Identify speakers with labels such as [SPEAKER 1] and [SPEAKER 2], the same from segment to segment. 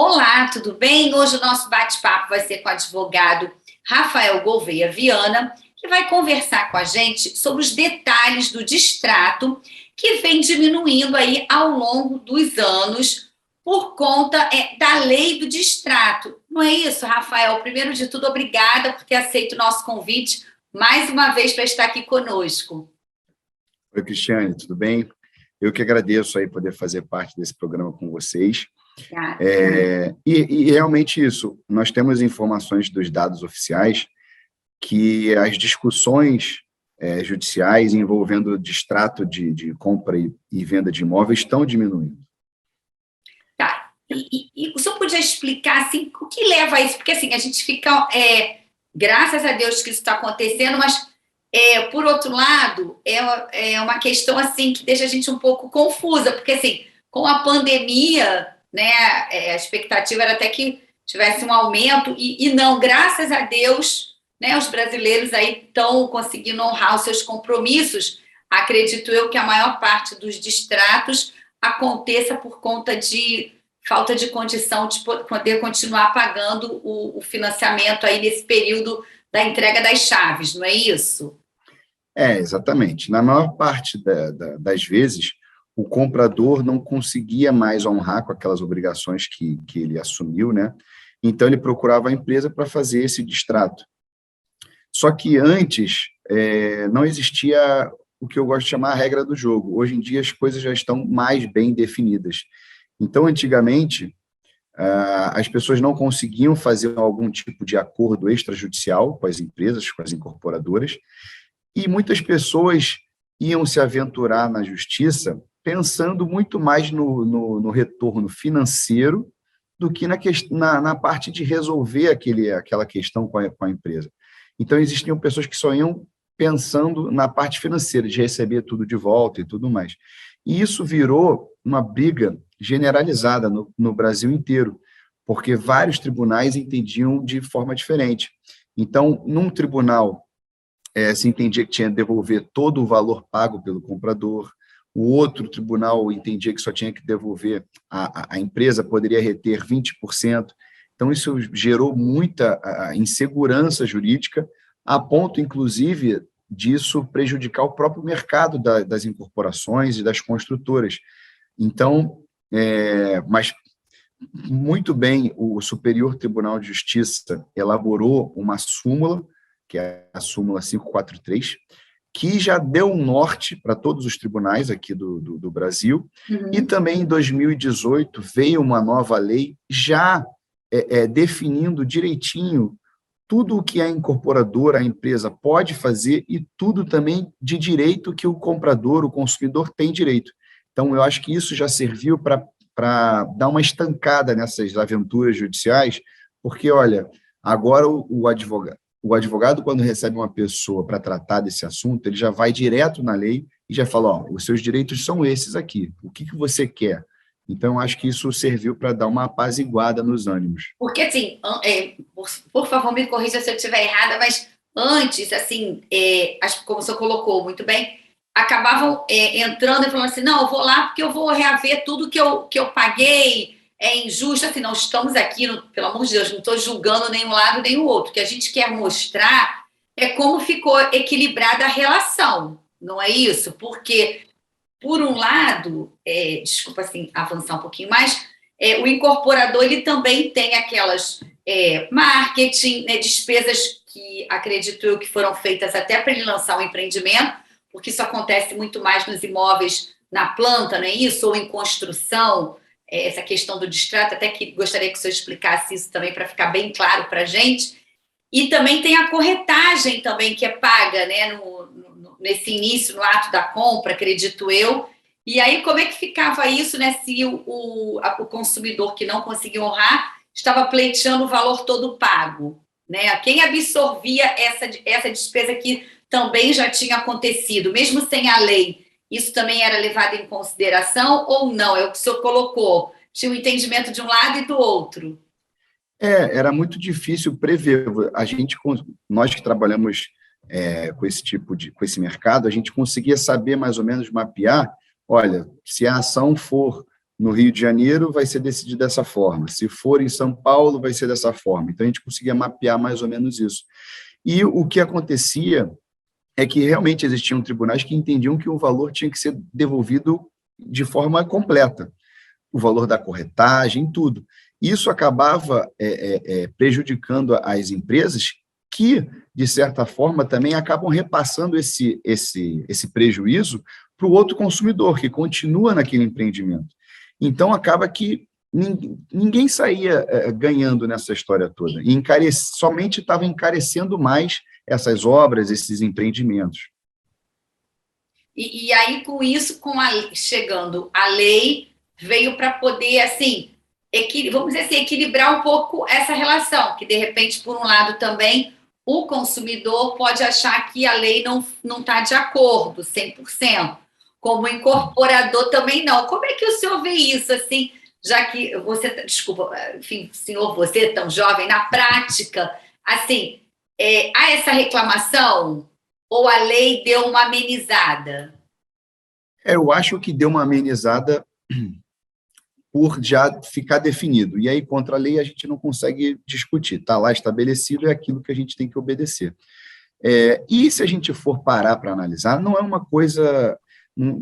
[SPEAKER 1] Olá, tudo bem? Hoje o nosso bate-papo vai ser com o advogado Rafael Gouveia Viana, que vai conversar com a gente sobre os detalhes do distrato que vem diminuindo aí ao longo dos anos por conta da lei do distrato. Não é isso, Rafael? Primeiro de tudo, obrigada por ter aceito o nosso convite mais uma vez para estar aqui conosco.
[SPEAKER 2] Oi, Cristiane, tudo bem? Eu que agradeço aí poder fazer parte desse programa com vocês. E realmente isso, nós temos informações dos dados oficiais que as discussões judiciais envolvendo distrato de compra e venda de imóveis estão diminuindo.
[SPEAKER 1] Tá, e o senhor podia explicar assim, o que leva a isso? Porque assim, a gente fica, graças a Deus que isso está acontecendo, mas por outro lado, é uma questão assim que deixa a gente um pouco confusa, porque assim, com a pandemia, né, a expectativa era até que tivesse um aumento, e não, graças a Deus, né, os brasileiros aí estão conseguindo honrar os seus compromissos. Acredito eu que a maior parte dos distratos aconteça por conta de falta de condição de poder continuar pagando o financiamento aí nesse período da entrega das chaves, não é isso?
[SPEAKER 2] Exatamente. Na maior parte das vezes, o comprador não conseguia mais honrar com aquelas obrigações que ele assumiu, né? Então, ele procurava a empresa para fazer esse distrato. Só que antes, não existia o que eu gosto de chamar a regra do jogo. Hoje em dia, as coisas já estão mais bem definidas. Então, antigamente, as pessoas não conseguiam fazer algum tipo de acordo extrajudicial com as empresas, com as incorporadoras, e muitas pessoas iam se aventurar na justiça pensando muito mais no retorno financeiro do que na parte de resolver aquela questão com a empresa. Então, existiam pessoas que só iam pensando na parte financeira, de receber tudo de volta e tudo mais. E isso virou uma briga generalizada no Brasil inteiro, porque vários tribunais entendiam de forma diferente. Então, num tribunal, se entendia que tinha que devolver todo o valor pago pelo comprador, o outro tribunal entendia que só tinha que devolver, a empresa poderia reter 20%. Então, isso gerou muita insegurança jurídica, a ponto, inclusive, disso prejudicar o próprio mercado das incorporações e das construtoras. Então, mas muito bem, o Superior Tribunal de Justiça elaborou uma súmula, que é a súmula 543, que já deu um norte para todos os tribunais aqui do Brasil, e também em 2018 veio uma nova lei já definindo direitinho tudo o que a incorporadora, a empresa pode fazer e tudo também de direito que o comprador, o consumidor tem direito. Então, eu acho que isso já serviu para dar uma estancada nessas aventuras judiciais, porque, olha, agora o advogado, quando recebe uma pessoa para tratar desse assunto, ele já vai direto na lei e já fala, ó, os seus direitos são esses aqui, o que você quer? Então, acho que isso serviu para dar uma apaziguada nos ânimos.
[SPEAKER 1] Porque, assim, por favor, me corrija se eu estiver errada, mas antes, assim, como o senhor colocou muito bem, acabavam entrando e falando assim, não, eu vou lá porque eu vou reaver tudo que eu paguei, é injusto, assim, não estamos aqui, pelo amor de Deus, não estou julgando nem um lado nem o outro. O que a gente quer mostrar é como ficou equilibrada a relação, não é isso? Porque, por um lado, desculpa assim, avançar um pouquinho mais, o incorporador ele também tem aquelas marketing, né, despesas que acredito eu que foram feitas até para ele lançar um empreendimento, porque isso acontece muito mais nos imóveis na planta, não é isso? Ou em construção, essa questão do distrato, até que gostaria que o senhor explicasse isso também para ficar bem claro para a gente. E também tem a corretagem também que é paga, né, nesse início, no ato da compra, acredito eu. E aí, como é que ficava isso, né, se o consumidor que não conseguiu honrar estava pleiteando o valor todo pago? Né? Quem absorvia essa despesa que também já tinha acontecido, mesmo sem a lei? Isso também era levado em consideração ou não? É o que o senhor colocou. Tinha um entendimento de um lado e do outro.
[SPEAKER 2] Era muito difícil prever. Nós que trabalhamos com esse mercado, a gente conseguia saber mais ou menos mapear, olha, se a ação for no Rio de Janeiro, vai ser decidido dessa forma. Se for em São Paulo, vai ser dessa forma. Então, a gente conseguia mapear mais ou menos isso. E o que acontecia é que realmente existiam tribunais que entendiam que o valor tinha que ser devolvido de forma completa, o valor da corretagem, tudo. Isso acabava prejudicando as empresas que, de certa forma, também acabam repassando esse prejuízo para o outro consumidor, que continua naquele empreendimento. Então, acaba que ninguém saía ganhando nessa história toda, e somente estava encarecendo mais essas obras, esses empreendimentos.
[SPEAKER 1] E aí, com isso, chegando a lei, veio para poder, assim, vamos dizer assim, equilibrar um pouco essa relação, que, de repente, por um lado também, o consumidor pode achar que a lei não está de acordo 100%, como o incorporador também não. Como é que o senhor vê isso, assim, já que você, desculpa, enfim, senhor, você é tão jovem, na prática, assim, há essa reclamação ou a lei deu uma amenizada?
[SPEAKER 2] Eu acho que deu uma amenizada por já ficar definido. E aí, contra a lei, a gente não consegue discutir. Está lá estabelecido, é aquilo que a gente tem que obedecer. E se a gente for parar para analisar, não é uma coisa...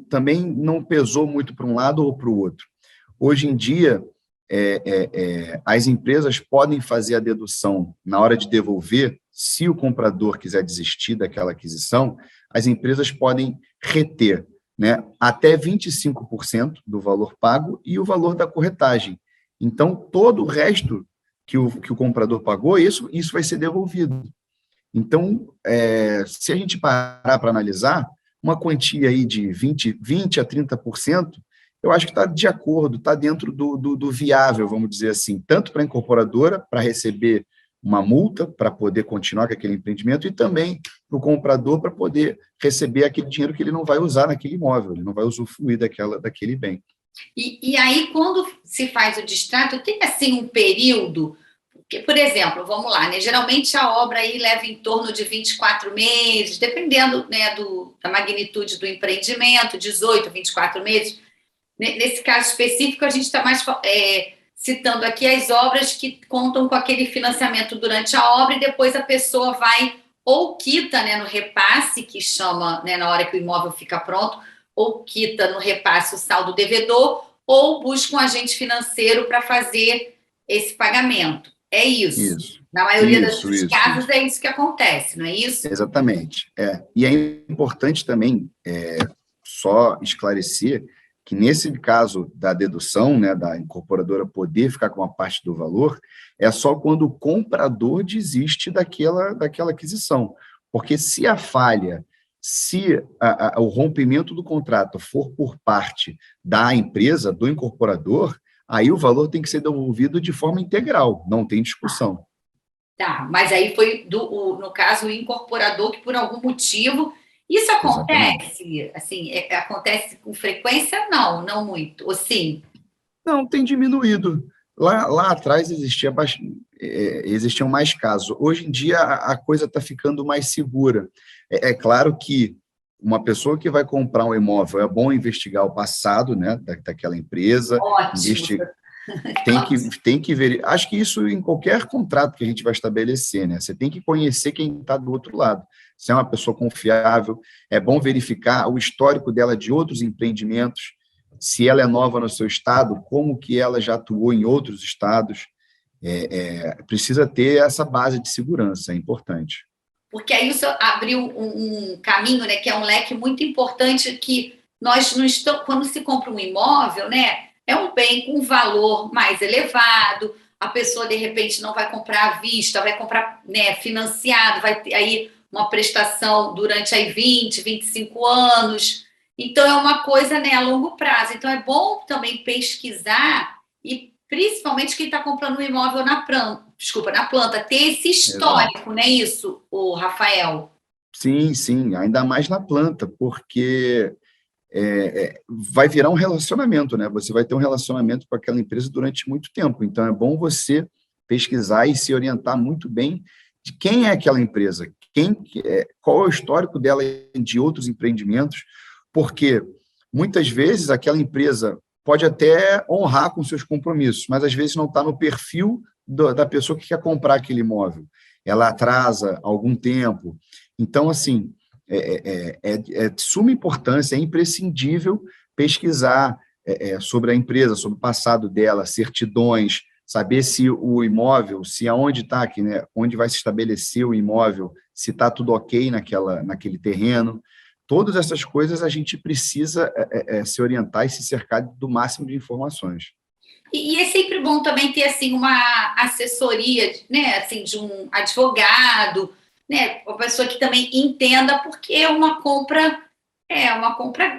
[SPEAKER 2] também não pesou muito para um lado ou para o outro. Hoje em dia, as empresas podem fazer a dedução na hora de devolver, se o comprador quiser desistir daquela aquisição, as empresas podem reter, né, até 25% do valor pago e o valor da corretagem. Então, todo o resto que o comprador pagou, isso vai ser devolvido. Então, se a gente parar para analisar, uma quantia aí de 20 a 30%, eu acho que está de acordo, está dentro do viável, vamos dizer assim, tanto para a incorporadora, para receber uma multa, para poder continuar com aquele empreendimento, e também para o comprador, para poder receber aquele dinheiro que ele não vai usar naquele imóvel, ele não vai usufruir daquele bem.
[SPEAKER 1] E aí, quando se faz o distrato, tem, assim, um período... Porque, por exemplo, vamos lá, né? Geralmente a obra aí leva em torno de 24 meses, dependendo, né, da magnitude do empreendimento, 18, 24 meses. Nesse caso específico, a gente está mais citando aqui as obras que contam com aquele financiamento durante a obra e depois a pessoa vai ou quita, né, no repasse, que chama, né, na hora que o imóvel fica pronto, ou quita no repasse o saldo devedor, ou busca um agente financeiro para fazer esse pagamento. É isso. Na maioria dos casos é isso que acontece, não é isso?
[SPEAKER 2] Exatamente. E é importante também só esclarecer que nesse caso da dedução, né, da incorporadora poder ficar com uma parte do valor, é só quando o comprador desiste daquela aquisição. Porque se a falha, se o rompimento do contrato for por parte da empresa, do incorporador, aí o valor tem que ser devolvido de forma integral, não tem discussão.
[SPEAKER 1] Tá, mas aí foi, no caso, o incorporador que, por algum motivo... Isso acontece? Exatamente. Assim, acontece com frequência? Não muito, ou sim?
[SPEAKER 2] Não, tem diminuído. Lá atrás existiam mais casos. Hoje em dia, a coisa está ficando mais segura. É claro que uma pessoa que vai comprar um imóvel, é bom investigar o passado, né, daquela empresa.
[SPEAKER 1] Ótimo.
[SPEAKER 2] Tem que ver. Acho que isso em qualquer contrato que a gente vai estabelecer, né? Você tem que conhecer quem está do outro lado. Se é uma pessoa confiável, é bom verificar o histórico dela de outros empreendimentos, se ela é nova no seu estado, como que ela já atuou em outros estados. Precisa ter essa base de segurança, é importante.
[SPEAKER 1] Porque aí o senhor abriu um caminho, né, que é um leque muito importante, que nós não estamos, quando se compra um imóvel, né, é um bem com valor mais elevado, a pessoa, de repente, não vai comprar à vista, vai comprar, né, financiado, vai ter aí uma prestação durante aí 20, 25 anos. Então, é uma coisa, né, a longo prazo. Então, é bom também pesquisar, e principalmente quem está comprando um imóvel na planta, ter esse histórico, Exato. Não é isso, o Rafael?
[SPEAKER 2] Sim, ainda mais na planta, porque vai virar um relacionamento, né? Você vai ter um relacionamento com aquela empresa durante muito tempo. Então, é bom você pesquisar e se orientar muito bem de quem é aquela empresa, qual é o histórico dela de outros empreendimentos, porque muitas vezes aquela empresa pode até honrar com seus compromissos, mas às vezes não está no perfil da pessoa que quer comprar aquele imóvel. Ela atrasa algum tempo. Então, assim, é de suma importância, é imprescindível pesquisar sobre a empresa, sobre o passado dela, certidões, saber se o imóvel, se aonde está aqui, né, onde vai se estabelecer o imóvel, se está tudo ok naquele terreno. Todas essas coisas a gente precisa se orientar e se cercar do máximo de informações.
[SPEAKER 1] E é sempre bom também ter assim uma assessoria, né, assim, de um advogado, né, uma pessoa que também entenda, porque é uma compra,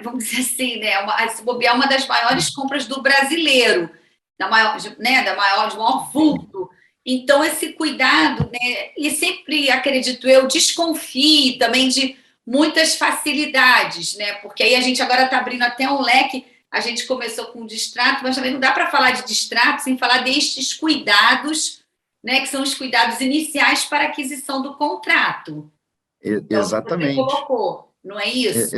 [SPEAKER 1] vamos dizer assim, né, se bobear, uma das maiores compras do brasileiro, né, de maior vulto. Então, esse cuidado, né, e sempre, acredito eu, desconfie também de muitas facilidades, né, porque aí a gente agora está abrindo até um leque. A gente começou com o distrato, mas também não dá para falar de distrato sem falar destes cuidados, né, que são os cuidados iniciais para a aquisição do contrato. Então, você
[SPEAKER 2] Exatamente.
[SPEAKER 1] colocou, não é isso?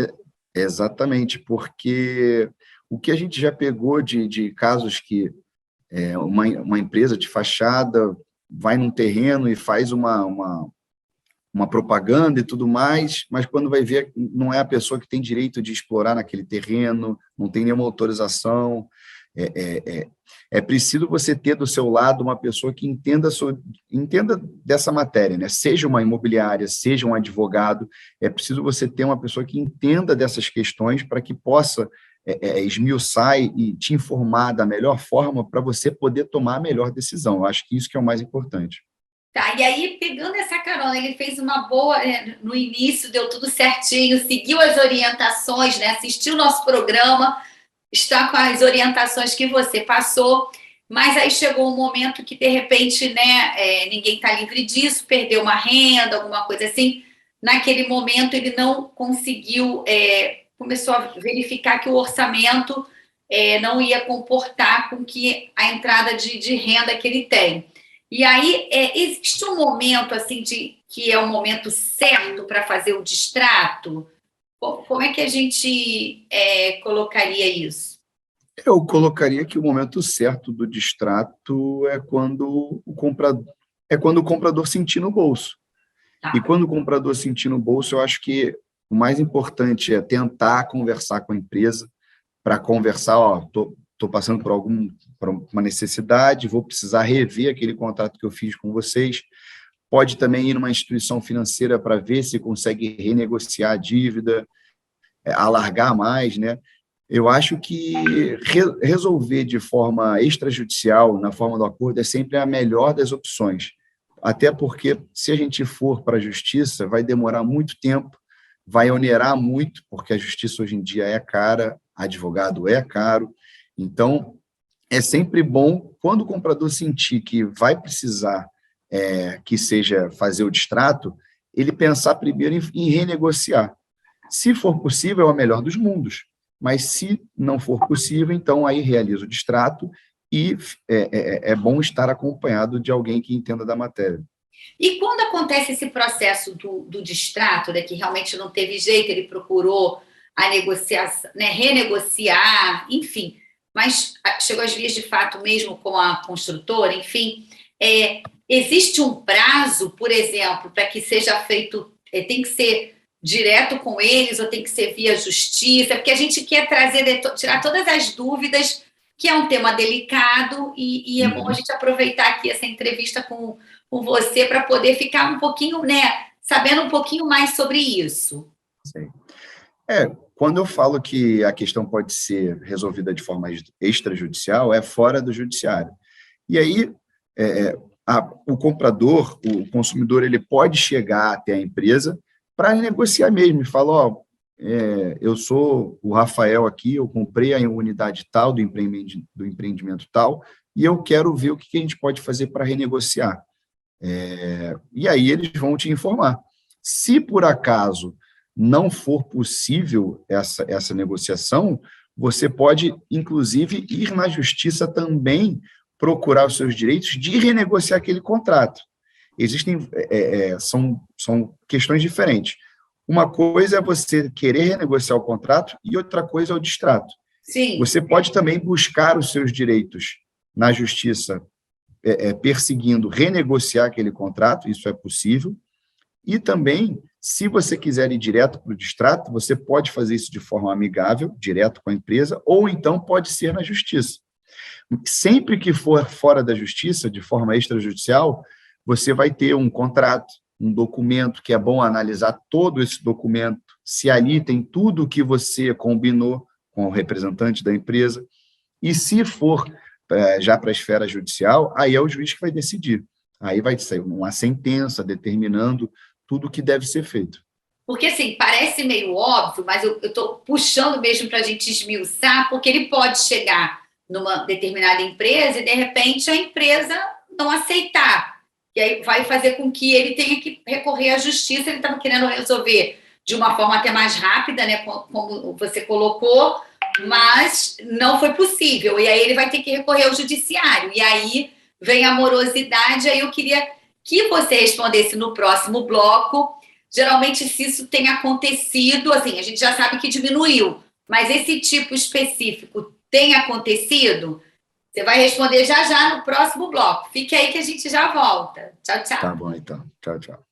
[SPEAKER 2] Exatamente, porque o que a gente já pegou de casos que uma empresa de fachada vai num terreno e faz uma propaganda e tudo mais, mas quando vai ver, não é a pessoa que tem direito de explorar naquele terreno, não tem nenhuma autorização. É preciso você ter do seu lado uma pessoa que entenda dessa matéria, né? Seja uma imobiliária, seja um advogado, é preciso você ter uma pessoa que entenda dessas questões para que possa esmiuçar e te informar da melhor forma para você poder tomar a melhor decisão. Eu acho que isso que é o mais importante.
[SPEAKER 1] Tá, e aí, pegando essa carona, ele fez uma boa, no início deu tudo certinho, seguiu as orientações, né? Assistiu o nosso programa, está com as orientações que você passou, mas aí chegou um momento que, de repente, né, ninguém está livre disso, perdeu uma renda, alguma coisa assim. Naquele momento, ele não conseguiu, começou a verificar que o orçamento não ia comportar com que a entrada de renda que ele tem. E aí, existe um momento assim que é o momento certo para fazer o distrato? Como é que a gente colocaria isso?
[SPEAKER 2] Eu colocaria que o momento certo do distrato é quando o comprador sentir no bolso. E
[SPEAKER 1] Tá.
[SPEAKER 2] quando o comprador sentir no bolso, eu acho que o mais importante é tentar conversar com a empresa para conversar, ó, tô passando por uma necessidade, vou precisar rever aquele contrato que eu fiz com vocês. Pode também ir numa instituição financeira para ver se consegue renegociar a dívida, alargar mais, né? Eu acho que resolver de forma extrajudicial, na forma do acordo, é sempre a melhor das opções. Até porque, se a gente for para a justiça, vai demorar muito tempo, vai onerar muito, porque a justiça hoje em dia é cara, advogado é caro. Então, é sempre bom, quando o comprador sentir que vai precisar que seja fazer o distrato, ele pensar primeiro em renegociar. Se for possível, é o melhor dos mundos. Mas se não for possível, então aí realiza o distrato e é bom estar acompanhado de alguém que entenda da matéria.
[SPEAKER 1] E quando acontece esse processo do distrato, né, que realmente não teve jeito, ele procurou a negociação, né, renegociar, enfim, mas chegou às vias de fato mesmo com a construtora, enfim, existe um prazo, por exemplo, para que seja feito, tem que ser direto com eles ou tem que ser via justiça, porque a gente quer tirar todas as dúvidas, que é um tema delicado, e é bom a gente aproveitar aqui essa entrevista com você para poder ficar um pouquinho, né, sabendo um pouquinho mais sobre isso.
[SPEAKER 2] Sim. Quando eu falo que a questão pode ser resolvida de forma extrajudicial, é fora do judiciário. E aí, o comprador, o consumidor, ele pode chegar até a empresa para negociar mesmo, e falar, ó, eu sou o Rafael aqui, eu comprei a unidade tal, do empreendimento tal, e eu quero ver o que a gente pode fazer para renegociar. E aí eles vão te informar. Se por acaso não for possível essa negociação, você pode, inclusive, ir na justiça também procurar os seus direitos de renegociar aquele contrato. São questões diferentes. Uma coisa é você querer renegociar o contrato e outra coisa é o distrato.
[SPEAKER 1] Sim.
[SPEAKER 2] Você pode também buscar os seus direitos na justiça, perseguindo renegociar aquele contrato, isso é possível. E também, se você quiser ir direto para o distrato, você pode fazer isso de forma amigável, direto com a empresa, ou então pode ser na justiça. Sempre que for fora da justiça, de forma extrajudicial, você vai ter um contrato, um documento, que é bom analisar todo esse documento, se ali tem tudo o que você combinou com o representante da empresa, e se for já para a esfera judicial, aí é o juiz que vai decidir. Aí vai sair uma sentença determinando tudo o que deve ser feito.
[SPEAKER 1] Porque, assim, parece meio óbvio, mas eu estou puxando mesmo para a gente esmiuçar, porque ele pode chegar numa determinada empresa e, de repente, a empresa não aceitar. E aí vai fazer com que ele tenha que recorrer à justiça. Ele estava querendo resolver de uma forma até mais rápida, né, como você colocou, mas não foi possível. E aí ele vai ter que recorrer ao judiciário. E aí vem a morosidade. Aí eu queria que você respondesse no próximo bloco. Geralmente, se isso tem acontecido, assim, a gente já sabe que diminuiu, mas esse tipo específico tem acontecido? Você vai responder já já no próximo bloco. Fique aí que a gente já volta. Tchau, tchau.
[SPEAKER 2] Tá bom, então. Tchau, tchau.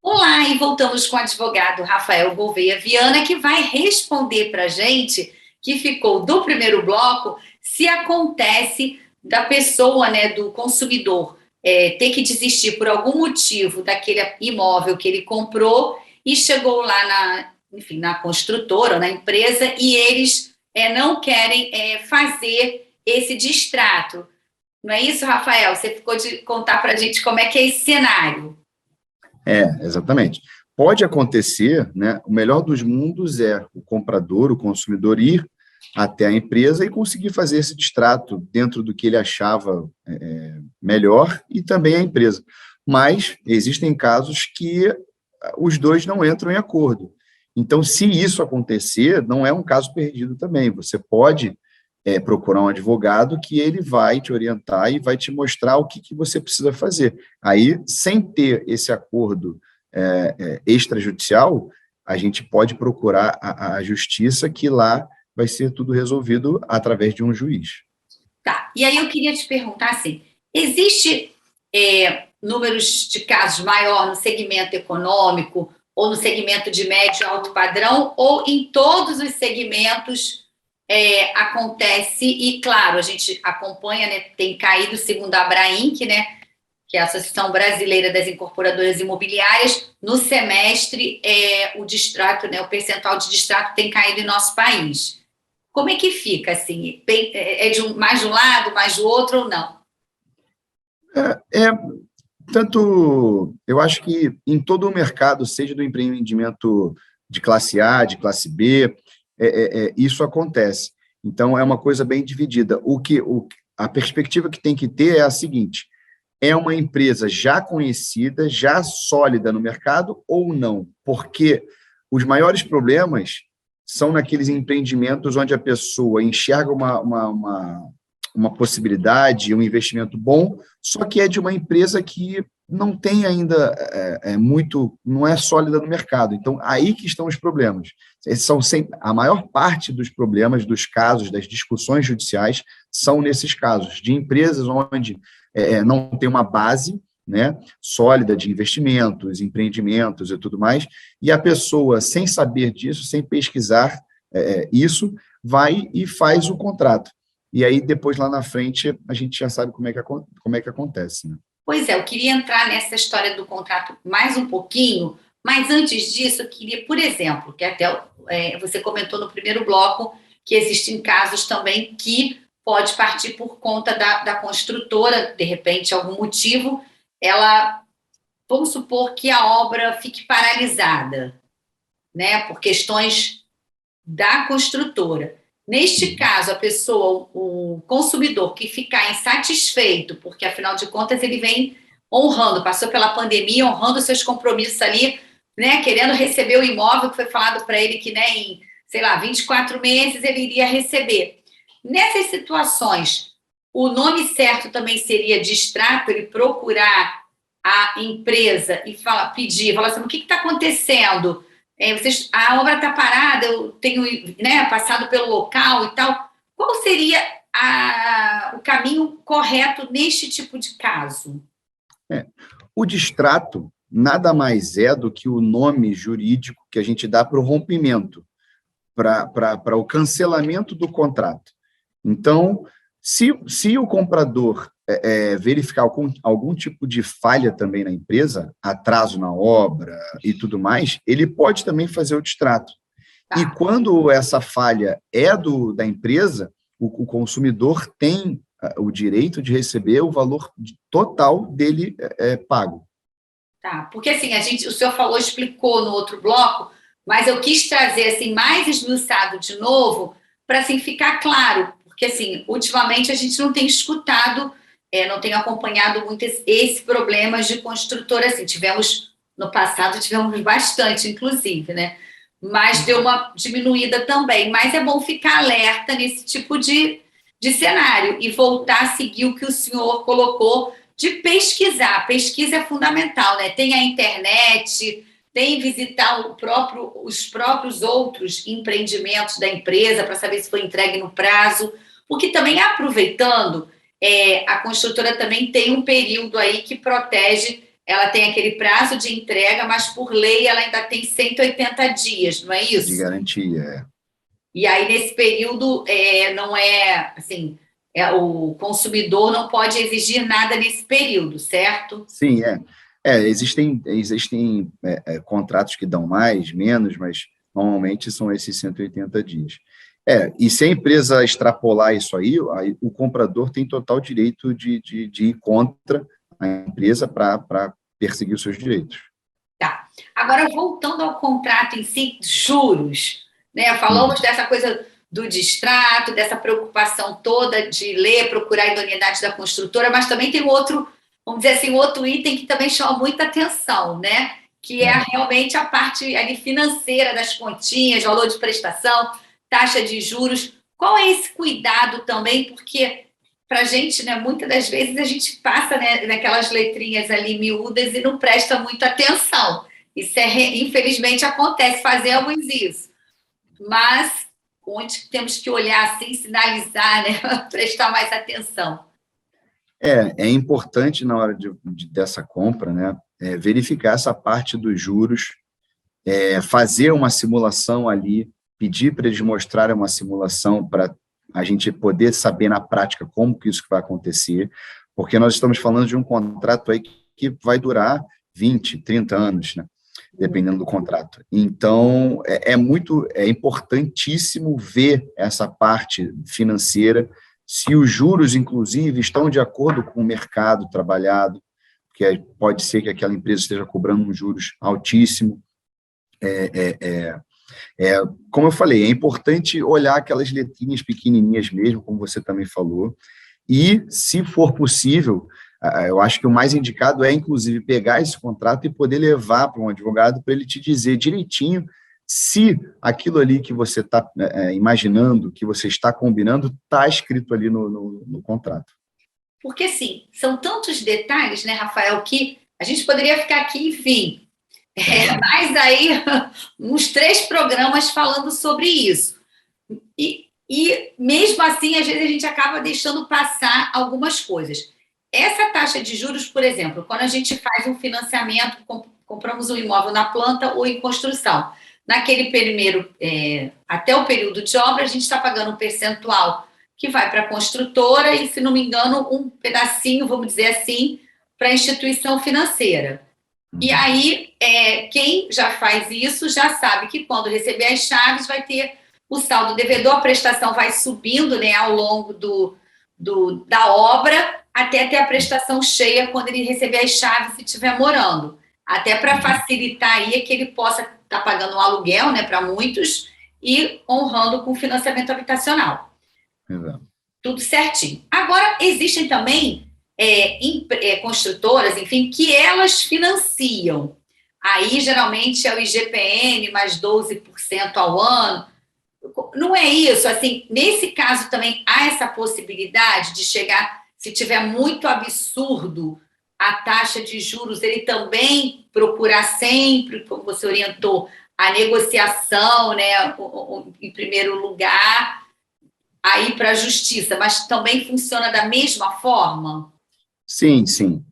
[SPEAKER 1] Olá, e voltamos com o advogado Rafael Gouveia Viana, que vai responder para a gente, que ficou do primeiro bloco, se acontece da pessoa, né, do consumidor, ter que desistir por algum motivo daquele imóvel que ele comprou e chegou lá na construtora, na empresa, e eles não querem fazer esse distrato. Não é isso, Rafael? Você ficou de contar para a gente como é que é esse cenário.
[SPEAKER 2] Exatamente. Pode acontecer, né? O melhor dos mundos é o comprador, o consumidor ir até a empresa e conseguir fazer esse distrato dentro do que ele achava melhor e também a empresa. Mas existem casos que os dois não entram em acordo. Então, se isso acontecer, não é um caso perdido também. Você pode procurar um advogado que ele vai te orientar e vai te mostrar o que você precisa fazer. Aí, sem ter esse acordo extrajudicial, a gente pode procurar a justiça, que lá vai ser tudo resolvido através de um juiz.
[SPEAKER 1] Tá, e aí eu queria te perguntar assim, existe números de casos maior no segmento econômico ou no segmento de médio e alto padrão, ou em todos os segmentos acontece, e claro, a gente acompanha, né, tem caído segundo a Abrainc, né, que é a Associação Brasileira das Incorporadoras Imobiliárias, no semestre o distrato, né, o percentual de distrato tem caído em nosso país. Como é que fica, assim? Mais de um lado, mais do outro ou não?
[SPEAKER 2] Tanto, eu acho que em todo o mercado, seja do empreendimento de classe A, de classe B, isso acontece. Então, é uma coisa bem dividida. A perspectiva que tem que ter é a seguinte: é uma empresa já conhecida, já sólida no mercado ou não? Porque os maiores problemas são naqueles empreendimentos onde a pessoa enxerga uma possibilidade, um investimento bom, só que é de uma empresa que não tem ainda não é sólida no mercado. Então, aí que estão os problemas. A maior parte dos problemas, dos casos, das discussões judiciais, são nesses casos, de empresas onde não tem uma base, né, sólida de investimentos, empreendimentos e tudo mais, e a pessoa, sem saber disso, sem pesquisar isso, vai e faz o contrato. E aí, depois, lá na frente, a gente já sabe como é que acontece, né?
[SPEAKER 1] Pois é, eu queria entrar nessa história do contrato mais um pouquinho, mas antes disso, eu queria, por exemplo, que até você comentou no primeiro bloco, que existem casos também que pode partir por conta da construtora, de repente, algum motivo, vamos supor que a obra fique paralisada, né, por questões da construtora. Neste caso, a pessoa, o consumidor que ficar insatisfeito, porque afinal de contas ele vem honrando, passou pela pandemia, honrando seus compromissos ali, né, querendo receber o imóvel que foi falado para ele que, né, em, sei lá, 24 meses ele iria receber. Nessas situações, o nome certo também seria distrato, ele procurar a empresa e fala assim, o que está acontecendo? A obra está parada, eu tenho, né, passado pelo local e tal. Qual seria o caminho correto neste tipo de caso?
[SPEAKER 2] O distrato nada mais é do que o nome jurídico que a gente dá para o rompimento, para o cancelamento do contrato. Então, se o comprador verificar algum tipo de falha também na empresa, atraso na obra e tudo mais, ele pode também fazer o distrato.
[SPEAKER 1] Tá.
[SPEAKER 2] E quando essa falha é da empresa, o consumidor tem o direito de receber o valor total dele pago.
[SPEAKER 1] Tá, porque assim, o senhor explicou no outro bloco, mas eu quis trazer assim, mais esmiuçado de novo, para assim, ficar claro, porque assim, ultimamente a gente não tem escutado, não tem acompanhado muito esse problema de construtora, assim, no passado tivemos bastante, inclusive, né? Mas deu uma diminuída também, mas é bom ficar alerta nesse tipo de cenário e voltar a seguir o que o senhor colocou de pesquisar. Pesquisa é fundamental, né? Tem a internet, tem visitar os próprios outros empreendimentos da empresa para saber se foi entregue no prazo, porque também aproveitando, a construtora também tem um período aí que protege, ela tem aquele prazo de entrega, mas por lei ela ainda tem 180 dias, não é isso?
[SPEAKER 2] De garantia,
[SPEAKER 1] E aí, nesse período, não é, assim, o consumidor não pode exigir nada nesse período, certo?
[SPEAKER 2] Sim, existem contratos que dão mais, menos, mas normalmente são esses 180 dias. E se a empresa extrapolar isso aí o comprador tem total direito de ir contra a empresa para perseguir os seus direitos.
[SPEAKER 1] Tá. Agora, voltando ao contrato em si, juros, né? Falamos dessa coisa do distrato, dessa preocupação toda de ler, procurar a idoneidade da construtora, mas também tem outro, vamos dizer assim, outro item que também chama muita atenção, né? Que é realmente a parte ali financeira das continhas, valor de prestação, taxa de juros. Qual é esse cuidado também? Porque para a gente, né, muitas das vezes a gente passa, né, naquelas letrinhas ali miúdas e não presta muita atenção. Isso infelizmente acontece, fazemos isso. Mas onde temos que olhar assim, sinalizar, né, prestar mais atenção.
[SPEAKER 2] É importante na hora dessa compra, né, verificar essa parte dos juros, fazer uma simulação ali, pedir para eles mostrarem uma simulação para a gente poder saber na prática como que isso vai acontecer, porque nós estamos falando de um contrato aí que vai durar 20, 30 anos, né? Dependendo do contrato. Então, é importantíssimo ver essa parte financeira, se os juros, inclusive, estão de acordo com o mercado trabalhado, porque pode ser que aquela empresa esteja cobrando um juros altíssimo. Como eu falei, é importante olhar aquelas letrinhas pequenininhas mesmo, como você também falou, e, se for possível, eu acho que o mais indicado é, inclusive, pegar esse contrato e poder levar para um advogado para ele te dizer direitinho se aquilo ali que você está imaginando, que você está combinando, está escrito ali no contrato.
[SPEAKER 1] Porque, sim, são tantos detalhes, né, Rafael, que a gente poderia ficar aqui, enfim, mais aí uns 3 programas falando sobre isso. E mesmo assim, às vezes a gente acaba deixando passar algumas coisas. Essa taxa de juros, por exemplo, quando a gente faz um financiamento, compramos um imóvel na planta ou em construção, naquele primeiro, até o período de obra, a gente está pagando um percentual que vai para a construtora e, se não me engano, um pedacinho, vamos dizer assim, para a instituição financeira. E aí, quem já faz isso já sabe que quando receber as chaves vai ter o saldo devedor, a prestação vai subindo, né, ao longo da obra, até ter a prestação cheia quando ele receber as chaves e estiver morando. Até para facilitar aí que ele possa estar pagando um aluguel, né, para muitos, e honrando com financiamento habitacional.
[SPEAKER 2] Exato.
[SPEAKER 1] Tudo certinho. Agora, existem também construtoras, enfim, que elas financiam. Aí, geralmente, é o IGPM mais 12% ao ano. Não é isso? Assim, nesse caso também há essa possibilidade de chegar, se tiver muito absurdo, a taxa de juros, ele também procurar sempre, como você orientou, a negociação, né, em primeiro lugar, aí para a justiça, mas também funciona da mesma forma?
[SPEAKER 2] Sim, sim.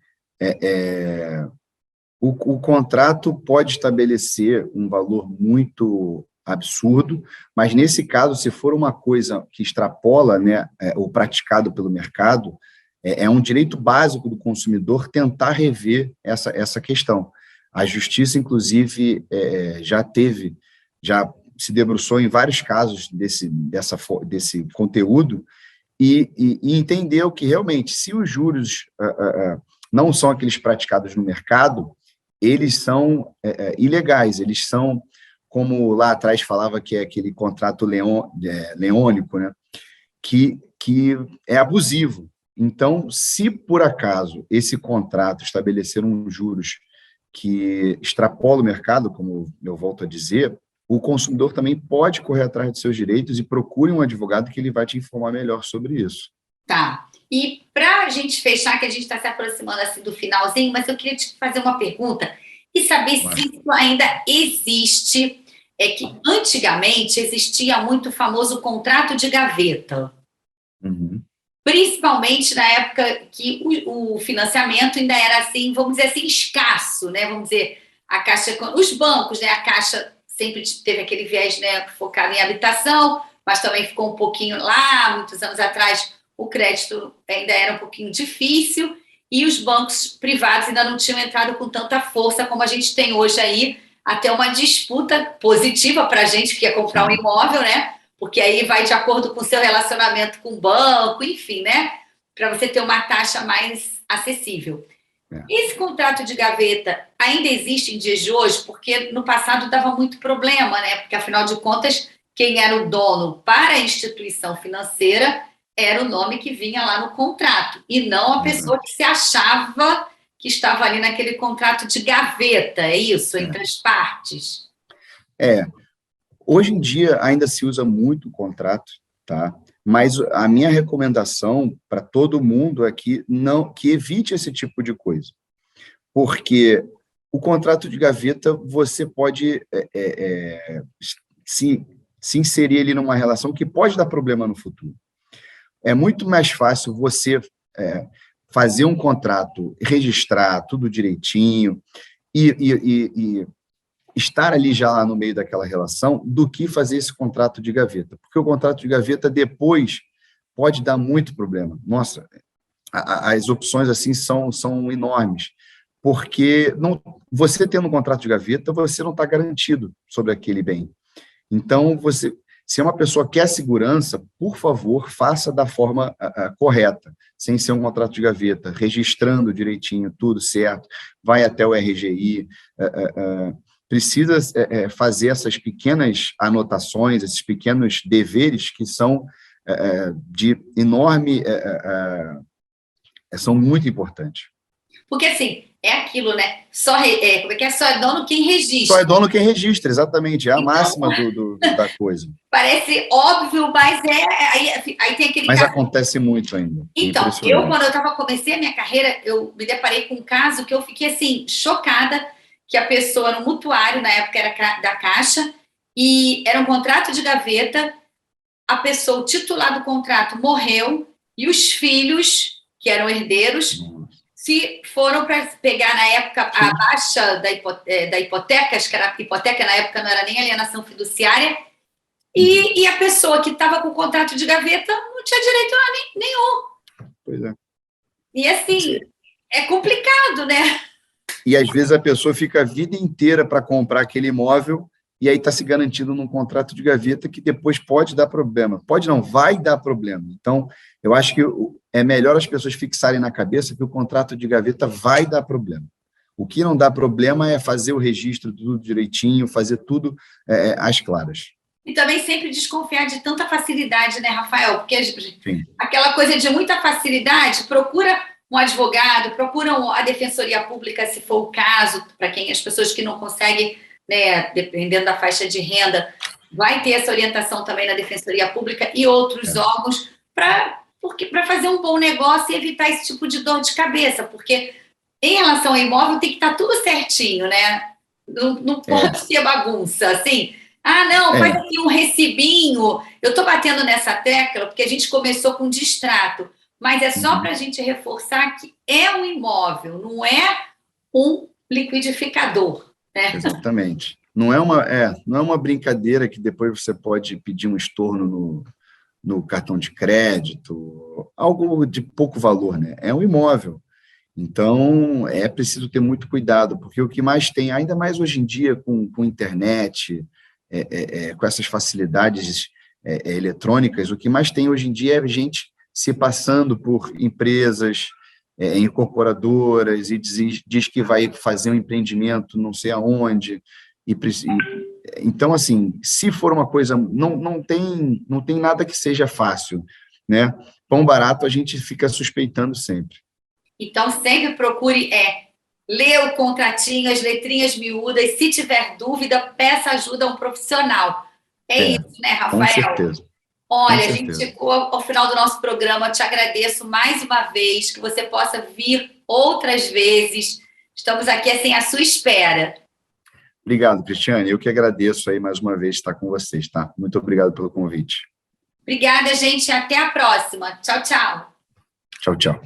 [SPEAKER 2] O contrato pode estabelecer um valor muito absurdo, mas nesse caso, se for uma coisa que extrapola, né, o praticado pelo mercado, é um direito básico do consumidor tentar rever essa questão. A justiça, inclusive, já se debruçou em vários casos desse conteúdo e entendeu que, realmente, se os juros não são aqueles praticados no mercado, eles são ilegais, eles são, como lá atrás falava que é aquele contrato leônico, né, que é abusivo. Então, se por acaso esse contrato estabelecer uns juros que extrapola o mercado, como eu volto a dizer, o consumidor também pode correr atrás de seus direitos e procure um advogado que ele vai te informar melhor sobre isso.
[SPEAKER 1] Tá. E para a gente fechar, que a gente está se aproximando assim do finalzinho, mas eu queria te fazer uma pergunta e saber se isso ainda existe. É que antigamente existia muito o famoso contrato de gaveta.
[SPEAKER 2] Uhum.
[SPEAKER 1] Principalmente na época que o financiamento ainda era assim, vamos dizer assim, escasso, né? Vamos dizer, a Caixa, os bancos, né? A Caixa sempre teve aquele viés, né, focado em habitação, mas também ficou um pouquinho lá, muitos anos atrás, o crédito ainda era um pouquinho difícil, e os bancos privados ainda não tinham entrado com tanta força como a gente tem hoje aí, até uma disputa positiva para a gente que quer comprar um imóvel, né? Porque aí vai de acordo com o seu relacionamento com o banco, enfim, né? Para você ter uma taxa mais acessível. Esse contrato de gaveta ainda existe em dias de hoje? Porque no passado dava muito problema, né? Porque, afinal de contas, quem era o dono para a instituição financeira era o nome que vinha lá no contrato, e não a pessoa que se achava que estava ali naquele contrato de gaveta, é isso? Entre as partes?
[SPEAKER 2] Hoje em dia ainda se usa muito o contrato, tá? Mas a minha recomendação para todo mundo é que evite esse tipo de coisa, porque o contrato de gaveta você pode se inserir ali numa relação que pode dar problema no futuro. É muito mais fácil você fazer um contrato, registrar tudo direitinho e estar ali já lá no meio daquela relação, do que fazer esse contrato de gaveta. Porque o contrato de gaveta depois pode dar muito problema. Nossa, as opções assim são enormes. Porque você tendo um contrato de gaveta, você não está garantido sobre aquele bem. Então, se uma pessoa quer segurança, por favor, faça da forma correta, sem ser um contrato de gaveta, registrando direitinho, tudo certo, vai até o RGI, precisa fazer essas pequenas anotações, esses pequenos deveres que são de enorme, são muito importantes.
[SPEAKER 1] Porque, assim, é aquilo, né? Só é dono quem registra.
[SPEAKER 2] Só é dono quem registra, exatamente, é a máxima da coisa.
[SPEAKER 1] Parece óbvio, mas aí tem aquele
[SPEAKER 2] Mas
[SPEAKER 1] caso.
[SPEAKER 2] acontece muito ainda.
[SPEAKER 1] Então, quando eu comecei a minha carreira, eu me deparei com um caso que eu fiquei, assim, chocada, que a pessoa era um mutuário, na época era da Caixa, e era um contrato de gaveta, a pessoa, o titular do contrato, morreu, e os filhos, que eram herdeiros, se foram para pegar, na época, a baixa da hipoteca, acho que era hipoteca, na época não era nem alienação fiduciária, e a pessoa que estava com o contrato de gaveta não tinha direito a nenhum.
[SPEAKER 2] Pois é.
[SPEAKER 1] E assim, é complicado, né?
[SPEAKER 2] E às vezes a pessoa fica a vida inteira para comprar aquele imóvel e aí está se garantindo num contrato de gaveta que depois pode dar problema. Pode não, vai dar problema. Então, eu acho que é melhor as pessoas fixarem na cabeça que o contrato de gaveta vai dar problema. O que não dá problema é fazer o registro tudo direitinho, fazer tudo às claras.
[SPEAKER 1] E também sempre desconfiar de tanta facilidade, né, Rafael? Porque aquela coisa de muita facilidade, procura um advogado, procura a defensoria pública, se for o caso, para quem as pessoas que não conseguem, né, dependendo da faixa de renda, vai ter essa orientação também na defensoria pública e outros órgãos para fazer um bom negócio e evitar esse tipo de dor de cabeça, porque em relação ao imóvel, tem que estar tudo certinho, né? Não pode ser bagunça, assim. Ah, não, faz aqui um recibinho. Eu estou batendo nessa tecla porque a gente começou com distrato, mas é só para a gente reforçar que é um imóvel, não é um liquidificador, né?
[SPEAKER 2] Exatamente. Não é uma brincadeira que depois você pode pedir um estorno no cartão de crédito, algo de pouco valor, né? É um imóvel. Então, é preciso ter muito cuidado, porque o que mais tem, ainda mais hoje em dia, com internet, com essas facilidades eletrônicas, o que mais tem hoje em dia é gente se passando por empresas, incorporadoras, e diz que vai fazer um empreendimento não sei aonde. Então, assim, se for uma coisa, não tem nada que seja fácil, né? Pão barato a gente fica suspeitando sempre.
[SPEAKER 1] Então, sempre procure ler o contratinho, as letrinhas miúdas. Se tiver dúvida, peça ajuda a um profissional. Isso, né,
[SPEAKER 2] Com
[SPEAKER 1] Rafael?
[SPEAKER 2] certeza. Com
[SPEAKER 1] Olha, a gente
[SPEAKER 2] certeza.
[SPEAKER 1] chegou ao final do nosso programa. Eu te agradeço mais uma vez, que você possa vir outras vezes. Estamos aqui assim à sua espera.
[SPEAKER 2] Obrigado, Cristiane. Eu que agradeço aí mais uma vez estar com vocês, tá? Muito obrigado pelo convite.
[SPEAKER 1] Obrigada, gente. Até a próxima. Tchau, tchau.
[SPEAKER 2] Tchau, tchau.